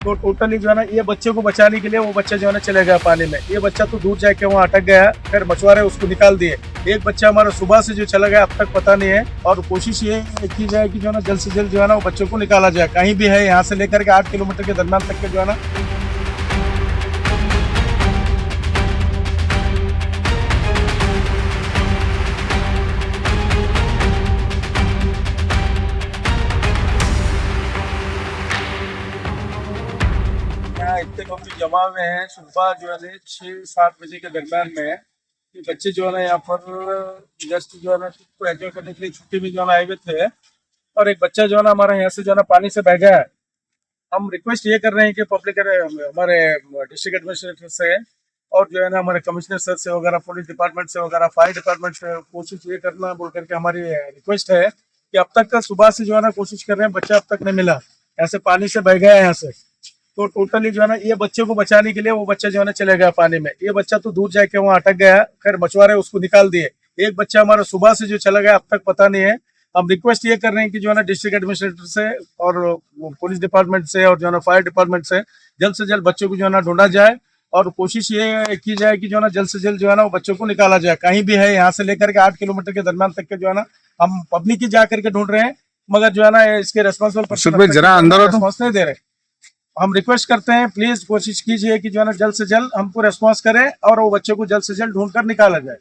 तो टोटली जो है ना ये बच्चे को बचाने के लिए वो बच्चा जो है ना चले गया पानी में। ये बच्चा तो दूर जाके वहाँ अटक गया, फिर मछुआरे उसको निकाल दिए। एक बच्चा हमारा सुबह से जो चला गया अब तक पता नहीं है, और कोशिश ये की जाए कि जो है ना जल्द से जल्द जो है ना वो बच्चों को निकाला जाए, कहीं भी है यहाँ से लेकर के 8 किलोमीटर के दरमियान तक के जो है ना। यहाँ इतने लोग जो जमा हुए हैं सुबह जो है 6-7 बजे के दरमियान में, ये बच्चे जो है ना यहाँ पर जस्ट जो है ना को एंजॉय करने के लिए छुट्टी में जो है ना आए हुए थे, और एक बच्चा जो है ना हमारे यहाँ से जो है ना पानी से बह गया है। हम रिक्वेस्ट ये कर रहे हैं कि पब्लिक हमारे डिस्ट्रिक्ट एडमिनिस्ट्रेटर से और जो है ना हमारे कमिश्नर सर से वगैरह, पुलिस डिपार्टमेंट से वगैरह, फायर डिपार्टमेंट से कोशिश ये करना बोल करके हमारी रिक्वेस्ट है कि अब तक का सुबह से जो है ना कोशिश कर रहे हैं, बच्चा अब तक नहीं मिला, ऐसे पानी से बह गया है यहाँ से। तो टोटली जो है ना ये बच्चे को बचाने के लिए वो बच्चा जो है ना चले गया पानी में। ये बच्चा तो दूर जाके वहाँ अटक गया, फिर मछुआरे उसको निकाल दिए। एक बच्चा हमारा सुबह से जो चला गया अब तक पता नहीं है। हम रिक्वेस्ट ये कर रहे हैं कि जो है ना डिस्ट्रिक्ट एडमिनिस्ट्रेटर से और पुलिस डिपार्टमेंट से और जो है ना फायर डिपार्टमेंट से जल्द बच्चों को जो है ना ढूंढा जाए, और कोशिश ये की जाए कि जो है ना जल्द से जल्द जो है ना वो बच्चों को निकाला जाए, कहीं भी है यहाँ से लेकर के 8 किलोमीटर के दरमियान तक के जो है ना। हम पब्लिक ही जा करके ढूंढ रहे हैं, मगर जो है ना इसके रेस्पॉन्सिबल पर्सन जरा अंदर हो तो। रेस्पॉन्स नहीं दे रहे। हम रिक्वेस्ट करते हैं प्लीज कोशिश कीजिए कि जो है ना जल्द से जल्द हमको रेस्पॉन्स करें और वो बच्चे को जल्द से जल्द ढूंढ कर निकाला जाए।